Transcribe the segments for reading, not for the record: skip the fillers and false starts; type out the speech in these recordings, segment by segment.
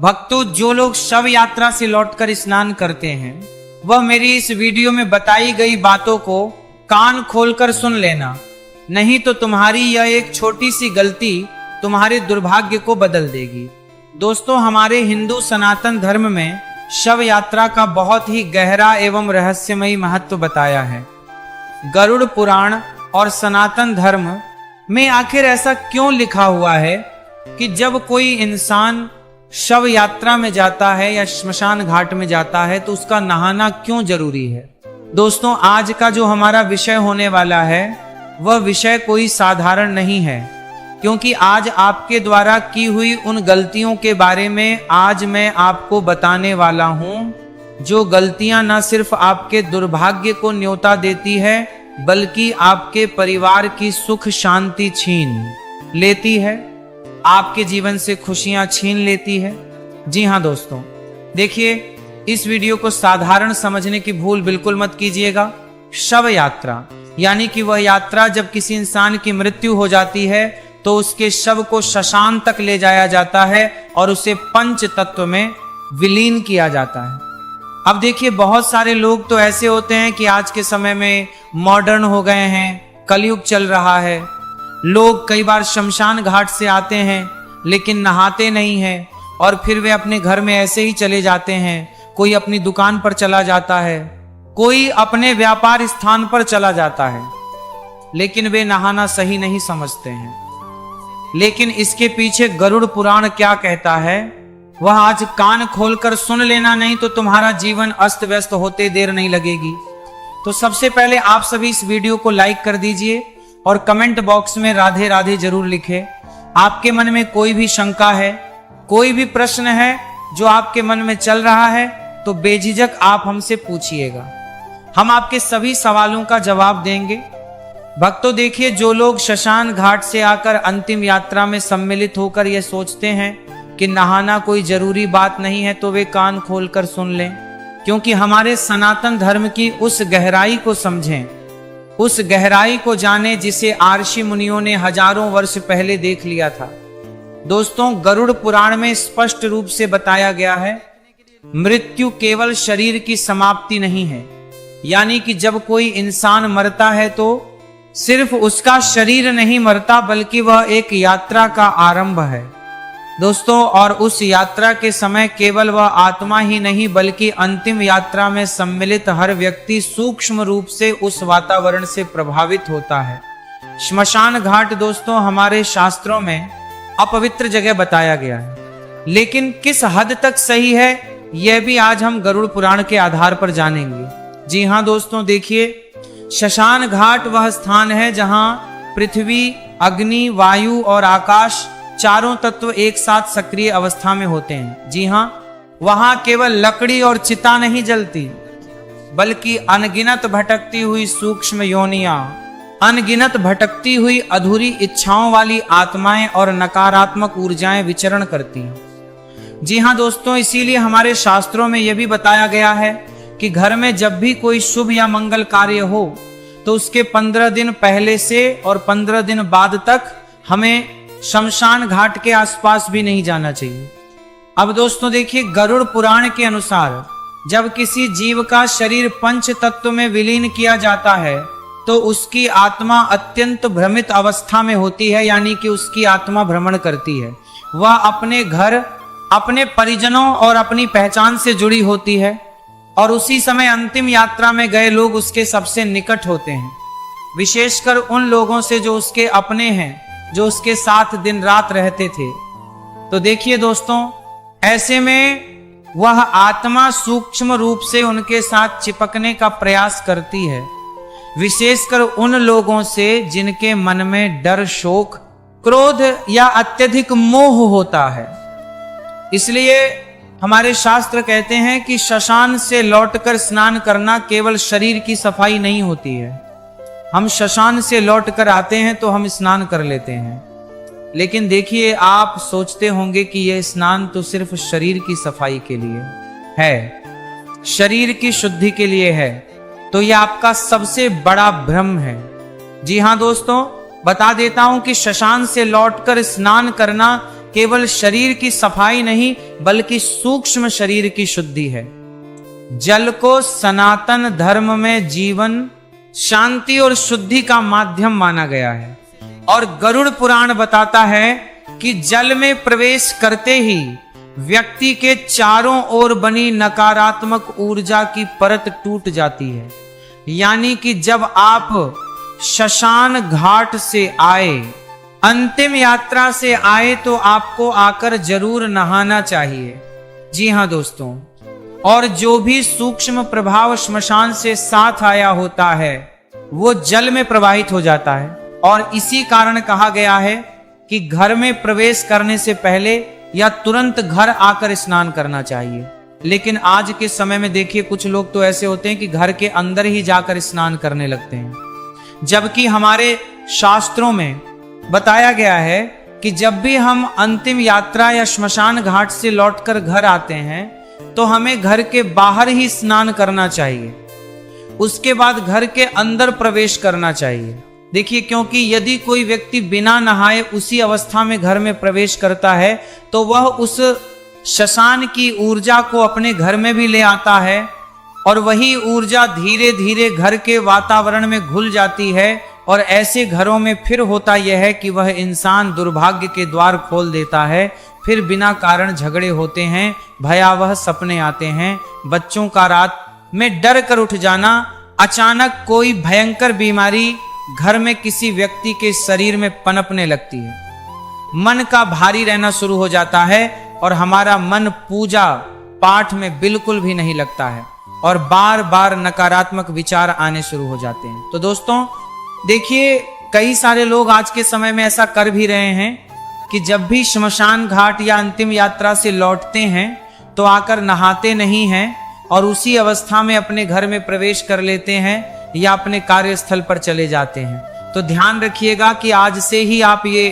भक्तों, जो लोग शव यात्रा से लौटकर स्नान करते हैं वह मेरी इस वीडियो में बताई गई बातों को कान खोलकर सुन लेना, नहीं तो तुम्हारी यह एक छोटी सी गलती तुम्हारे दुर्भाग्य को बदल देगी। दोस्तों, हमारे हिंदू सनातन धर्म में शव यात्रा का बहुत ही गहरा एवं रहस्यमयी महत्व बताया है। गरुड़ पुराण और सनातन धर्म में आखिर ऐसा क्यों लिखा हुआ है कि जब कोई इंसान शव यात्रा में जाता है या श्मशान घाट में जाता है तो उसका नहाना क्यों जरूरी है। दोस्तों, आज का जो हमारा विषय होने वाला है वह विषय कोई साधारण नहीं है, क्योंकि आज आपके द्वारा की हुई उन गलतियों के बारे में आज मैं आपको बताने वाला हूं, जो गलतियां न सिर्फ आपके दुर्भाग्य को न्योता देती है बल्कि आपके परिवार की सुख शांति छीन लेती है, आपके जीवन से खुशियां छीन लेती है। जी हाँ दोस्तों, देखिए, इस वीडियो को साधारण समझने की भूल बिल्कुल मत कीजिएगा। शव यात्रा यानी कि वह यात्रा जब किसी इंसान की मृत्यु हो जाती है तो उसके शव को श्मशान तक ले जाया जाता है और उसे पंच तत्व में विलीन किया जाता है। अब देखिए, बहुत सारे लोग तो ऐसे होते हैं कि आज के समय में मॉडर्न हो गए हैं, कलयुग चल रहा है। लोग कई बार शमशान घाट से आते हैं लेकिन नहाते नहीं हैं और फिर वे अपने घर में ऐसे ही चले जाते हैं। कोई अपनी दुकान पर चला जाता है, कोई अपने व्यापार स्थान पर चला जाता है, लेकिन वे नहाना सही नहीं समझते हैं। लेकिन इसके पीछे गरुड़ पुराण क्या कहता है वह आज कान खोलकर सुन लेना, नहीं तो तुम्हारा जीवन अस्त व्यस्त होते देर नहीं लगेगी। तो सबसे पहले आप सभी इस वीडियो को लाइक कर दीजिए और कमेंट बॉक्स में राधे राधे जरूर लिखें। आपके मन में कोई भी शंका है, कोई भी प्रश्न है जो आपके मन में चल रहा है तो बेझिझक आप हमसे पूछिएगा, हम आपके सभी सवालों का जवाब देंगे। भक्तों, देखिए, जो लोग श्मशान घाट से आकर अंतिम यात्रा में सम्मिलित होकर यह सोचते हैं कि नहाना कोई जरूरी बात नहीं है तो वे कान खोलकर सुन लें, क्योंकि हमारे सनातन धर्म की उस गहराई को समझें, उस गहराई को जाने जिसे आर्षि मुनियों ने हजारों वर्ष पहले देख लिया था। दोस्तों, गरुड़ पुराण में स्पष्ट रूप से बताया गया है, मृत्यु केवल शरीर की समाप्ति नहीं है, यानी कि जब कोई इंसान मरता है तो सिर्फ उसका शरीर नहीं मरता बल्कि वह एक यात्रा का आरंभ है दोस्तों। और उस यात्रा के समय केवल वह आत्मा ही नहीं बल्कि अंतिम यात्रा में सम्मिलित हर व्यक्ति सूक्ष्म रूप से उस वातावरण से प्रभावित होता है। श्मशान घाट दोस्तों हमारे शास्त्रों में अपवित्र जगह बताया गया है, लेकिन किस हद तक सही है यह भी आज हम गरुड़ पुराण के आधार पर जानेंगे। जी हाँ दोस्तों, देखिए, श्मशान घाट वह स्थान है जहां पृथ्वी, अग्नि, वायु और आकाश चारों तत्व एक साथ सक्रिय अवस्था में होते हैं। जी हाँ, वहां केवल लकड़ी और चिता नहीं जलती बल्कि अनगिनत भटकती हुई सूक्ष्म योनियां, अनगिनत भटकती हुई अधूरी इच्छाओं वाली आत्माएं और नकारात्मक ऊर्जाएं विचरण करती हैं। जी हाँ दोस्तों, इसीलिए हमारे शास्त्रों में यह भी बताया गया है कि घर में जब भी कोई शुभ या मंगल कार्य हो तो उसके 15 दिन पहले से और 15 दिन बाद तक हमें शमशान घाट के आसपास भी नहीं जाना चाहिए। अब दोस्तों देखिए, गरुड़ पुराण के अनुसार जब किसी जीव का शरीर पंच तत्व में विलीन किया जाता है तो उसकी आत्मा अत्यंत भ्रमित अवस्था में होती है, यानी कि उसकी आत्मा भ्रमण करती है। वह अपने घर, अपने परिजनों और अपनी पहचान से जुड़ी होती है और उसी समय अंतिम यात्रा में गए लोग उसके सबसे निकट होते हैं, विशेषकर उन लोगों से जो उसके अपने हैं, जो उसके साथ दिन रात रहते थे। तो देखिए दोस्तों, ऐसे में वह आत्मा सूक्ष्म रूप से उनके साथ चिपकने का प्रयास करती है, विशेषकर उन लोगों से जिनके मन में डर, शोक, क्रोध या अत्यधिक मोह होता है। इसलिए हमारे शास्त्र कहते हैं कि श्मशान से लौटकर स्नान करना केवल शरीर की सफाई नहीं होती है। हम श्मशान से लौटकर आते हैं तो हम स्नान कर लेते हैं, लेकिन देखिए, आप सोचते होंगे कि यह स्नान तो सिर्फ शरीर की सफाई के लिए है, शरीर की शुद्धि के लिए है, तो यह आपका सबसे बड़ा भ्रम है। जी हाँ दोस्तों, बता देता हूं कि श्मशान से लौटकर स्नान करना केवल शरीर की सफाई नहीं बल्कि सूक्ष्म शरीर की शुद्धि है। जल को सनातन धर्म में जीवन, शांति और शुद्धि का माध्यम माना गया है। और गरुड़ पुराण बताता है कि जल में प्रवेश करते ही व्यक्ति के चारों ओर बनी नकारात्मक ऊर्जा की परत टूट जाती है। यानी कि जब आप शशान घाट से आए, अंतिम यात्रा से आए, तो आपको आकर जरूर नहाना चाहिए। जी हाँ दोस्तों, और जो भी सूक्ष्म प्रभाव श्मशान से साथ आया होता है वो जल में प्रवाहित हो जाता है। और इसी कारण कहा गया है कि घर में प्रवेश करने से पहले या तुरंत घर आकर स्नान करना चाहिए। लेकिन आज के समय में देखिए, कुछ लोग तो ऐसे होते हैं कि घर के अंदर ही जाकर स्नान करने लगते हैं, जबकि हमारे शास्त्रों में बताया गया है कि जब भी हम अंतिम यात्रा या श्मशान घाट से लौटकर घर आते हैं तो हमें घर के बाहर ही स्नान करना चाहिए, उसके बाद घर के अंदर प्रवेश करना चाहिए। देखिए, क्योंकि यदि कोई व्यक्ति बिना नहाए उसी अवस्था में घर में प्रवेश करता है तो वह उस शशान की ऊर्जा को अपने घर में भी ले आता है और वही ऊर्जा धीरे धीरे घर के वातावरण में घुल जाती है। और ऐसे घरों में फिर होता यह है कि वह इंसान दुर्भाग्य के द्वार खोल देता है, फिर बिना कारण झगड़े होते हैं, भयावह सपने आते हैं, बच्चों का रात में डर कर उठ जाना, अचानक कोई भयंकर बीमारी घर में किसी व्यक्ति के शरीर में पनपने लगती है, मन का भारी रहना शुरू हो जाता है और हमारा मन पूजा पाठ में बिल्कुल भी नहीं लगता है और बार बार नकारात्मक विचार आने शुरू हो जाते हैं। तो दोस्तों देखिए, कई सारे लोग आज के समय में ऐसा कर भी रहे हैं कि जब भी श्मशान घाट या अंतिम यात्रा से लौटते हैं तो आकर नहाते नहीं हैं और उसी अवस्था में अपने घर में प्रवेश कर लेते हैं या अपने कार्यस्थल पर चले जाते हैं। तो ध्यान रखिएगा कि आज से ही आप ये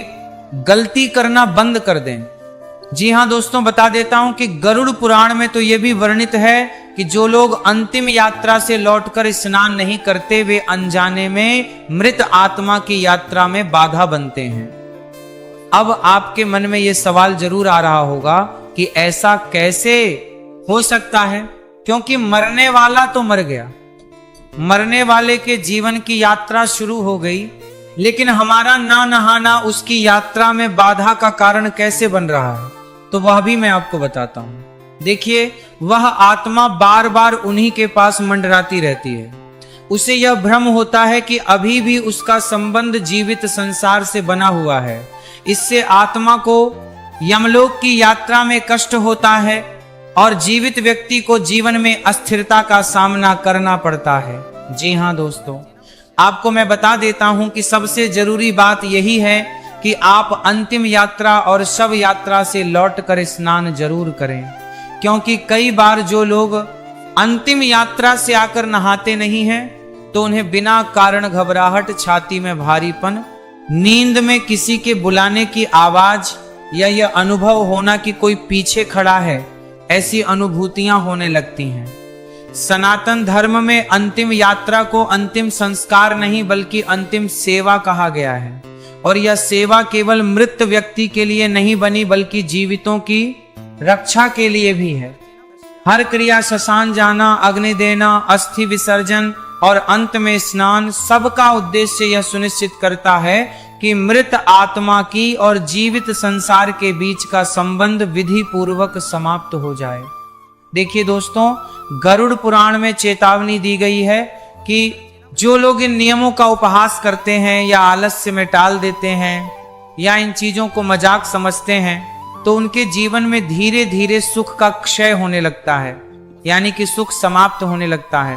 गलती करना बंद कर दें। जी हाँ दोस्तों, बता देता हूं कि गरुड़ पुराण में तो यह भी वर्णित है कि जो लोग अंतिम यात्रा से लौटकर स्नान नहीं करते वे अनजाने में मृत आत्मा की यात्रा में बाधा बनते हैं। अब आपके मन में यह सवाल जरूर आ रहा होगा कि ऐसा कैसे हो सकता है, क्योंकि मरने वाला तो मर गया, मरने वाले के जीवन की यात्रा शुरू हो गई, लेकिन हमारा ना नहाना उसकी यात्रा में बाधा का कारण कैसे बन रहा है, तो वह भी मैं आपको बताता हूं। देखिए, वह आत्मा बार बार उन्हीं के पास मंडराती रहती है। उसे यह भ्रम होता है कि अभी भी उसका संबंध जीवित संसार से बना हुआ है। इससे आत्मा को यमलोक की यात्रा में कष्ट होता है और जीवित व्यक्ति को जीवन में अस्थिरता का सामना करना पड़ता है। जी हाँ दोस्तों, आपको मैं बता देता हूं कि सबसे जरूरी बात यही है कि आप अंतिम यात्रा और शव यात्रा से लौटकर स्नान जरूर करें, क्योंकि कई बार जो लोग अंतिम यात्रा से आकर नहाते नहीं हैं तो उन्हें बिना कारण घबराहट, छाती में भारीपन, नींद में किसी के बुलाने की आवाज या यह अनुभव होना कि कोई पीछे खड़ा है, ऐसी अनुभूतियां होने लगती हैं। सनातन धर्म में अंतिम यात्रा को अंतिम संस्कार नहीं बल्कि अंतिम सेवा कहा गया है, और यह सेवा केवल मृत व्यक्ति के लिए नहीं बनी बल्कि जीवितों की रक्षा के लिए भी है। हर क्रिया, शशान जाना, अग्नि देना, अस्थि विसर्जन और अंत में स्नान, सबका उद्देश्य यह सुनिश्चित करता है कि मृत आत्मा की और जीवित संसार के बीच का संबंध विधि पूर्वक समाप्त हो जाए। देखिए दोस्तों, गरुड़ पुराण में चेतावनी दी गई है कि जो लोग इन नियमों का उपहास करते हैं या आलस्य में टाल देते हैं या इन चीजों को मजाक समझते हैं तो उनके जीवन में धीरे धीरे सुख का क्षय होने लगता है, यानी कि सुख समाप्त होने लगता है।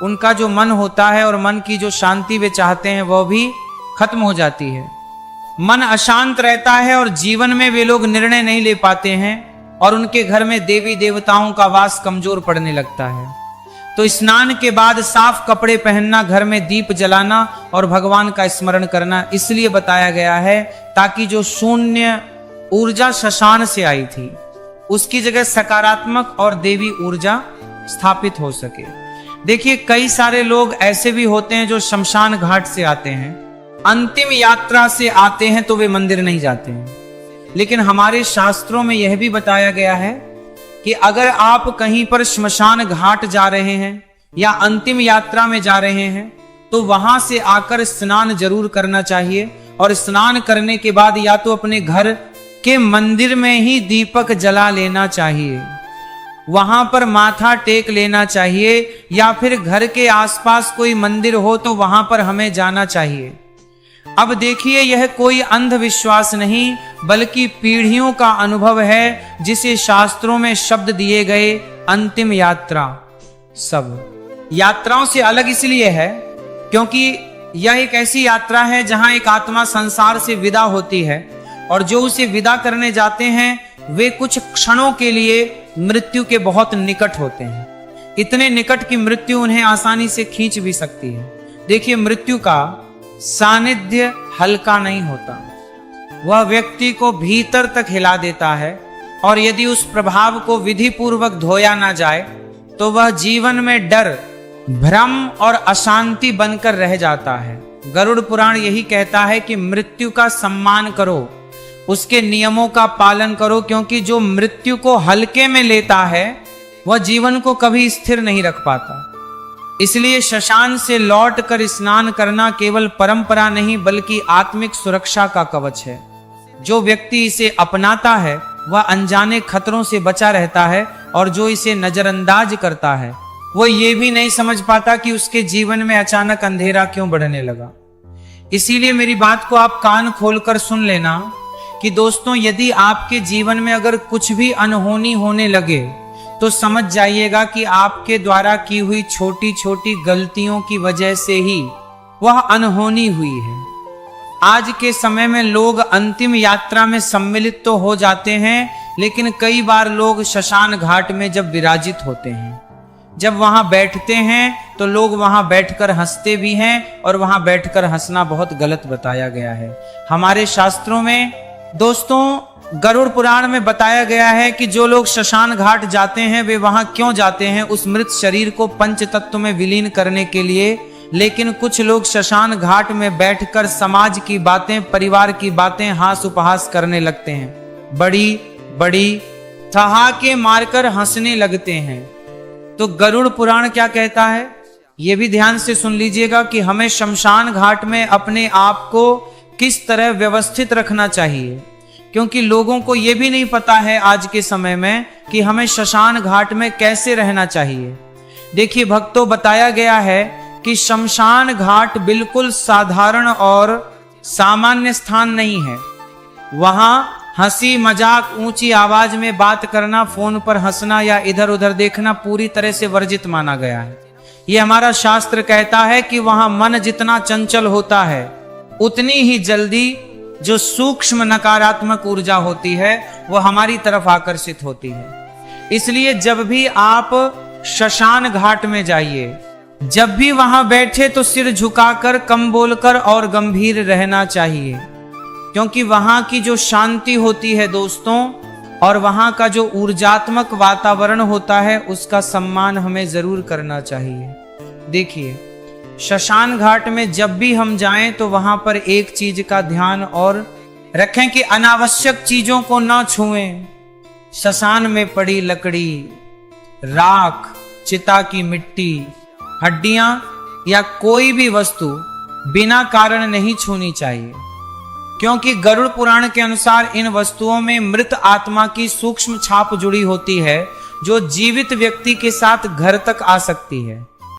उनका जो मन होता है और मन की जो शांति वे चाहते हैं वह भी खत्म हो जाती है। मन अशांत रहता है और जीवन में वे लोग निर्णय नहीं ले पाते हैं और उनके घर में देवी देवताओं का वास कमजोर पड़ने लगता है। तो स्नान के बाद साफ कपड़े पहनना, घर में दीप जलाना और भगवान का स्मरण करना इसलिए बताया गया है ताकि जो शून्य ऊर्जा शशान से आई थी उसकी जगह सकारात्मक और देवी ऊर्जा स्थापित हो सके। देखिए, कई सारे लोग ऐसे भी होते हैं जो शमशान घाट से आते हैं, अंतिम यात्रा से आते हैं तो वे मंदिर नहीं जाते हैं, लेकिन हमारे शास्त्रों में यह भी बताया गया है कि अगर आप कहीं पर श्मशान घाट जा रहे हैं या अंतिम यात्रा में जा रहे हैं तो वहां से आकर स्नान जरूर करना चाहिए, और स्नान करने के बाद या तो अपने घर के मंदिर में ही दीपक जला लेना चाहिए, वहां पर माथा टेक लेना चाहिए, या फिर घर के आसपास कोई मंदिर हो तो वहां पर हमें जाना चाहिए। अब देखिए, यह कोई अंधविश्वास नहीं बल्कि पीढ़ियों का अनुभव है, जिसे शास्त्रों में शब्द दिए गए अंतिम यात्रा। सब यात्राओं से अलग इसलिए है क्योंकि यह एक ऐसी यात्रा है जहां एक आत्मा संसार से विदा होती है, और जो उसे विदा करने जाते हैं वे कुछ क्षणों के लिए मृत्यु के बहुत निकट होते हैं। इतने निकट की मृत्यु उन्हें आसानी से खींच भी सकती है। देखिए, मृत्यु का सानिध्य हल्का नहीं होता, वह व्यक्ति को भीतर तक हिला देता है, और यदि उस प्रभाव को विधि पूर्वक धोया ना जाए तो वह जीवन में डर, भ्रम और अशांति बनकर रह जाता है। गरुड़ पुराण यही कहता है कि मृत्यु का सम्मान करो, उसके नियमों का पालन करो, क्योंकि जो मृत्यु को हल्के में लेता है वह जीवन को कभी स्थिर नहीं रख पाता। इसलिए श्मशान से लौट कर स्नान करना केवल परंपरा नहीं बल्कि आत्मिक सुरक्षा का कवच है। जो व्यक्ति इसे अपनाता है वह अनजाने खतरों से बचा रहता है, और जो इसे नजरअंदाज करता है वो ये भी नहीं समझ पाता कि उसके जीवन में अचानक अंधेरा क्यों बढ़ने लगा। इसीलिए मेरी बात को आप कान खोलकर सुन लेना कि दोस्तों, यदि आपके जीवन में अगर कुछ भी अनहोनी होने लगे तो समझ जाइएगा कि आपके द्वारा की हुई छोटी छोटी गलतियों की वजह से ही वह अनहोनी हुई है। आज के समय में लोग अंतिम यात्रा में सम्मिलित तो हो जाते हैं, लेकिन कई बार लोग श्मशान घाट में जब विराजित होते हैं, जब वहां बैठते हैं तो लोग वहां बैठकर हंसते भी हैं, और वहां बैठकर हंसना बहुत गलत बताया गया है। हमारे शास्त्रों में दोस्तों गरुड़ पुराण में बताया गया है कि जो लोग श्मशान घाट जाते हैं वे वहां क्यों जाते हैं, उस मृत शरीर को पंच तत्व में विलीन करने के लिए। लेकिन कुछ लोग श्मशान घाट में बैठकर समाज की बातें, परिवार की बातें हास उपहास करने लगते हैं, बड़ी बड़ी ठहाके मारकर हंसने लगते हैं। तो गरुड़ पुराण क्या कहता है यह भी ध्यान से सुन लीजिएगा कि हमें शमशान घाट में अपने आप को किस तरह व्यवस्थित रखना चाहिए, क्योंकि लोगों को यह भी नहीं पता है आज के समय में कि हमें शमशान घाट में कैसे रहना चाहिए। देखिए भक्तों, बताया गया है कि शमशान घाट बिल्कुल साधारण और सामान्य स्थान नहीं है। वहां हंसी मजाक, ऊंची आवाज में बात करना, फोन पर हंसना या इधर उधर देखना पूरी तरह से वर्जित माना गया है। यह हमारा शास्त्र कहता है कि वहां मन जितना चंचल होता है उतनी ही जल्दी जो सूक्ष्म नकारात्मक ऊर्जा होती है वह हमारी तरफ आकर्षित होती है। इसलिए जब भी आप शमशान घाट में जाइए, जब भी वहां बैठे तो सिर झुकाकर, कम बोलकर और गंभीर रहना चाहिए, क्योंकि वहां की जो शांति होती है दोस्तों, और वहां का जो ऊर्जात्मक वातावरण होता है उसका सम्मान हमें जरूर करना चाहिए। देखिए, शमशान घाट में जब भी हम जाएं तो वहां पर एक चीज का ध्यान और रखें कि अनावश्यक चीजों को ना छुएं। शमशान में पड़ी लकड़ी, राख, चिता की मिट्टी, हड्डियां या कोई भी वस्तु बिना कारण नहीं छूनी चाहिए, क्योंकि गरुड़ पुराण के अनुसार इन वस्तुओं में मृत आत्मा की सूक्ष्म छाप जुड़ी होती है जो जीवित व्यक्ति के साथ घर तक आ सकती है।